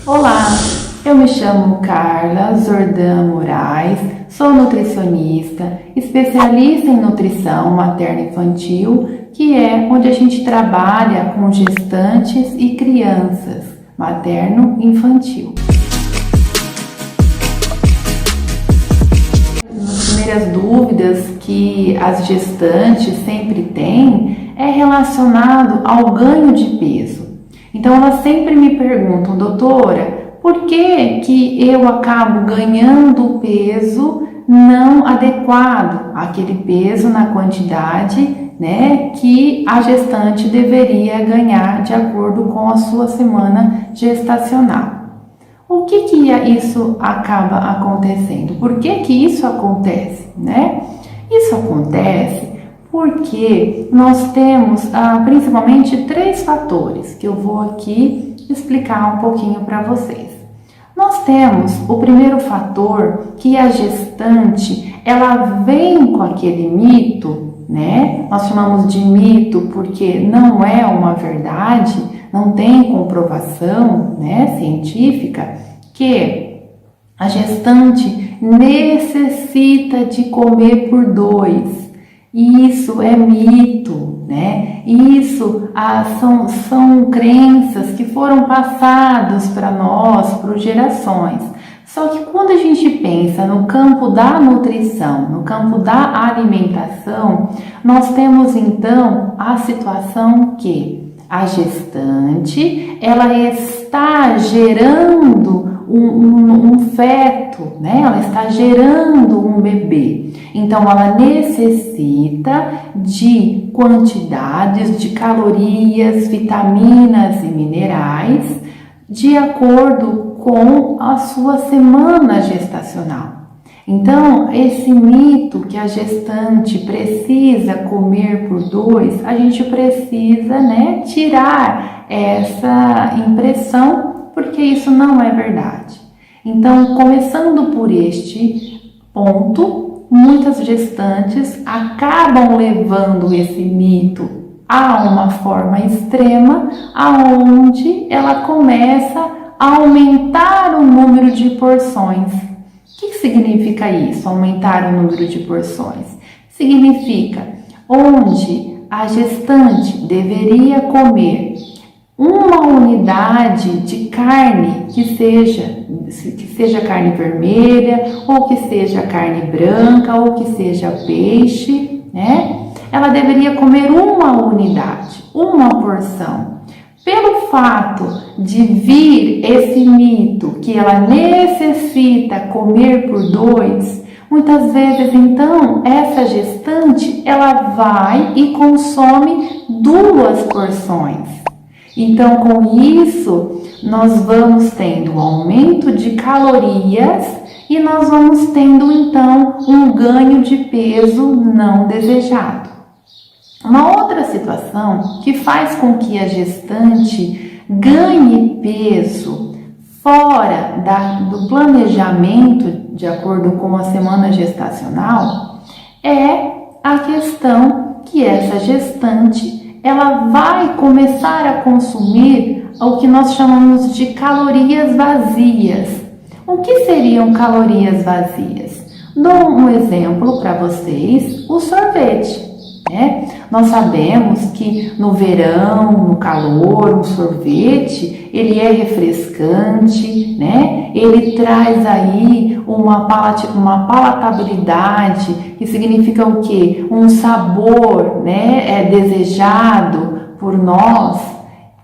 Olá, eu me chamo Carla Zordan Moraes, sou nutricionista, especialista em nutrição materno-infantil, que é onde a gente trabalha com gestantes e crianças, materno-infantil. As primeiras dúvidas que as gestantes sempre têm é relacionado ao ganho de peso. Então elas sempre me perguntam, doutora, por que eu acabo ganhando peso não adequado, aquele peso na quantidade, que a gestante deveria ganhar de acordo com a sua semana gestacional? O que isso acaba acontecendo? Por que isso acontece, Isso acontece porque nós temos principalmente 3 fatores que eu vou aqui explicar um pouquinho para vocês. Nós temos o primeiro fator, que a gestante, ela vem com aquele mito, Nós chamamos de mito porque não é uma verdade, não tem comprovação, científica, que a gestante necessita de comer por 2. Isso é mito, Isso são crenças que foram passadas para nós por gerações. Só que quando a gente pensa no campo da nutrição, no campo da alimentação, nós temos então a situação que a gestante, ela está gerando um feto, Ela está gerando um bebê. Então, ela necessita de quantidades de calorias, vitaminas e minerais de acordo com a sua semana gestacional. Então, esse mito que a gestante precisa comer por 2, a gente precisa, tirar essa impressão, porque isso não é verdade. Então, começando por este ponto, muitas gestantes acabam levando esse mito a uma forma extrema, aonde ela começa a aumentar o número de porções. O que significa isso, aumentar o número de porções? Significa onde a gestante deveria comer uma unidade de carne que seja carne vermelha, ou que seja carne branca, ou que seja peixe, Ela deveria comer uma unidade, uma porção. Pelo fato de vir esse mito que ela necessita comer por 2, muitas vezes então essa gestante ela vai e consome 2 porções. Então, com isso, nós vamos tendo um aumento de calorias e nós vamos tendo, então, um ganho de peso não desejado. Uma outra situação que faz com que a gestante ganhe peso fora do planejamento, de acordo com a semana gestacional, é a questão que essa gestante ela vai começar a consumir o que nós chamamos de calorias vazias. O que seriam calorias vazias? Dou um exemplo para vocês, o sorvete. Nós sabemos que no verão, no calor, o sorvete, ele é refrescante, Ele traz aí uma palatabilidade, que significa o quê? Um sabor, desejado por nós.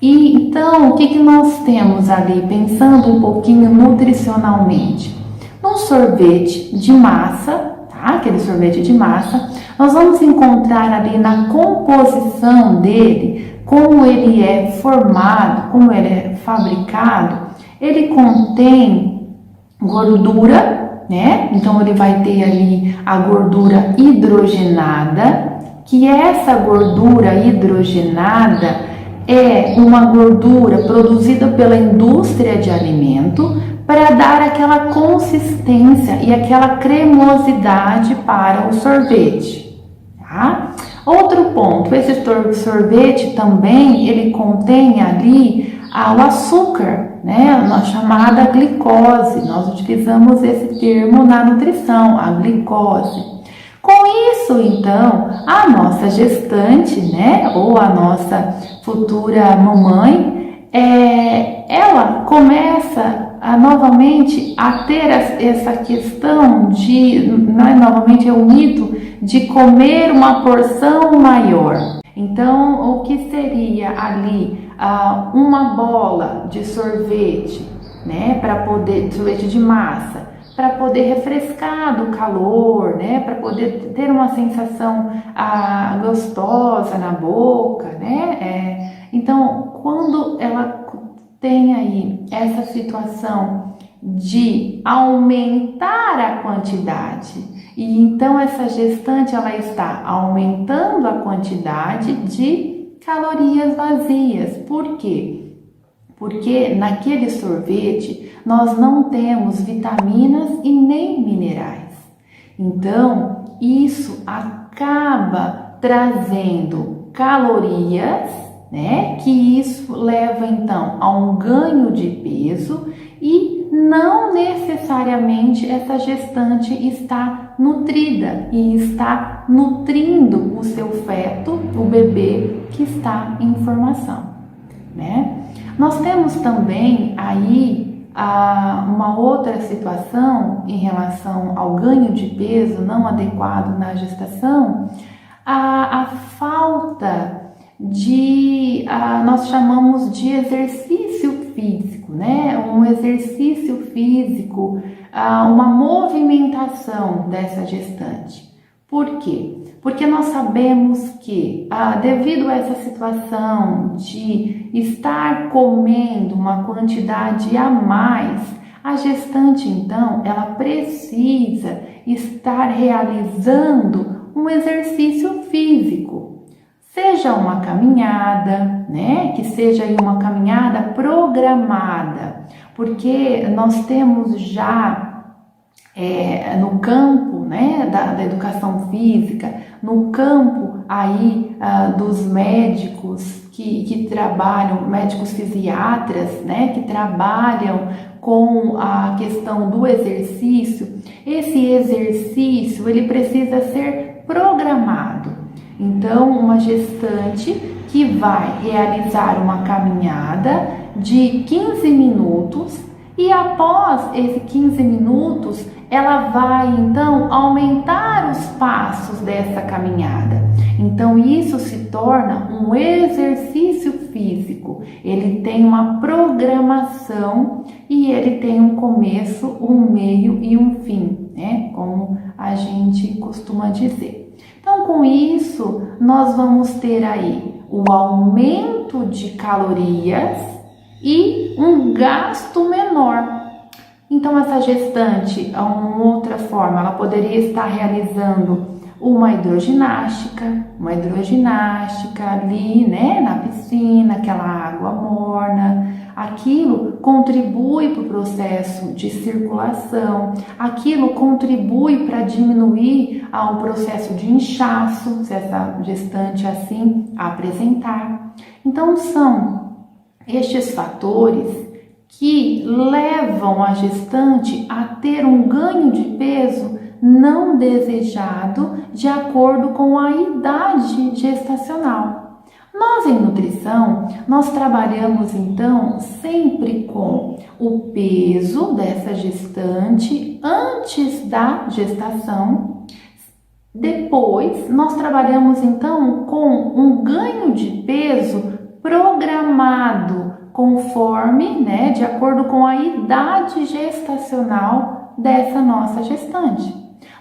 E então, o que nós temos ali, pensando um pouquinho nutricionalmente? Num sorvete de massa, aquele sorvete de massa, nós vamos encontrar ali na composição dele, como ele é formado, como ele é fabricado, ele contém gordura, Então ele vai ter ali a gordura hidrogenada, que essa gordura hidrogenada é uma gordura produzida pela indústria de alimento para dar aquela consistência e aquela cremosidade para o sorvete, Outro ponto, esse sorvete também, ele contém ali o açúcar, né, a chamada glicose. Nós utilizamos esse termo na nutrição, a glicose. Com isso, então, a nossa gestante, né, ou a nossa futura mamãe, ela começa novamente a ter essa questão de, não é novamente, é o mito de comer uma porção maior. Então, o que seria ali uma bola de sorvete, né, sorvete de massa, para poder refrescar do calor, né, para poder ter uma sensação gostosa na boca, né? Então, quando ela tem aí essa situação de aumentar a quantidade, e então essa gestante ela está aumentando a quantidade de calorias vazias. Por quê? Porque naquele sorvete nós não temos vitaminas e nem minerais. Então, isso acaba trazendo calorias, né? Que isso leva então a um ganho de peso e não necessariamente essa gestante está nutrida e está nutrindo o seu feto, o bebê que está em formação, né? Nós temos também aí uma outra situação em relação ao ganho de peso não adequado na gestação, a falta nós chamamos de exercício físico, né? Um exercício físico, uma movimentação dessa gestante. Por quê? Porque nós sabemos que, devido a essa situação de estar comendo uma quantidade a mais, a gestante, então, ela precisa estar realizando um exercício físico. Seja uma caminhada, né? Que seja aí uma caminhada programada, porque nós temos já no campo, né, da educação física, no campo aí dos médicos que trabalham, médicos fisiatras, né, que trabalham com a questão do exercício. Esse exercício ele precisa ser programado. Então, uma gestante que vai realizar uma caminhada de 15 minutos e após esses 15 minutos, ela vai então aumentar os passos dessa caminhada. Então, isso se torna um exercício físico. Ele tem uma programação e ele tem um começo, um meio e um fim, né? Como a gente costuma dizer. Então, com isso, nós vamos ter aí o aumento de calorias e um gasto menor. Então, essa gestante, uma outra forma, ela poderia estar realizando uma hidroginástica ali, né, na piscina, aquela água morna. Aquilo contribui para o processo de circulação, aquilo contribui para diminuir o processo de inchaço, se essa gestante assim apresentar. Então, são estes fatores que levam a gestante a ter um ganho de peso não desejado de acordo com a idade gestacional. Nós em nutrição, nós trabalhamos então sempre com o peso dessa gestante antes da gestação. Depois, nós trabalhamos então com um ganho de peso programado conforme, né, de acordo com a idade gestacional dessa nossa gestante.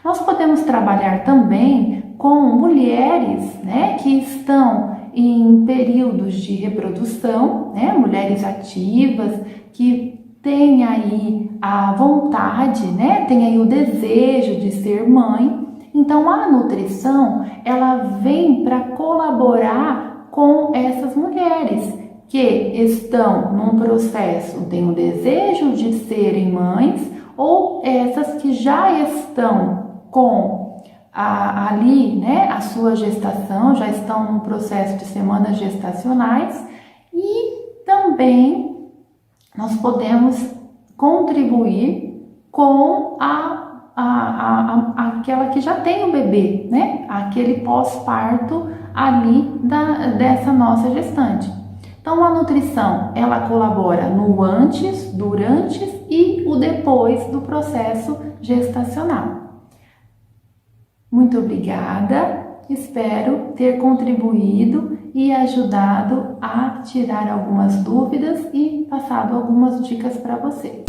Nós podemos trabalhar também com mulheres, né, que estão em períodos de reprodução, né, mulheres ativas que têm aí a vontade, né, têm aí o desejo de ser mãe. Então a nutrição, ela vem para colaborar com essas mulheres que estão num processo, têm o desejo de serem mães, ou essas que já estão com ali, né, a sua gestação, já estão no processo de semanas gestacionais, e também nós podemos contribuir com aquela que já tem o bebê, né? Aquele pós-parto ali dessa nossa gestante. Então, a nutrição, ela colabora no antes, durante e o depois do processo gestacional. Muito obrigada, espero ter contribuído e ajudado a tirar algumas dúvidas e passado algumas dicas para você.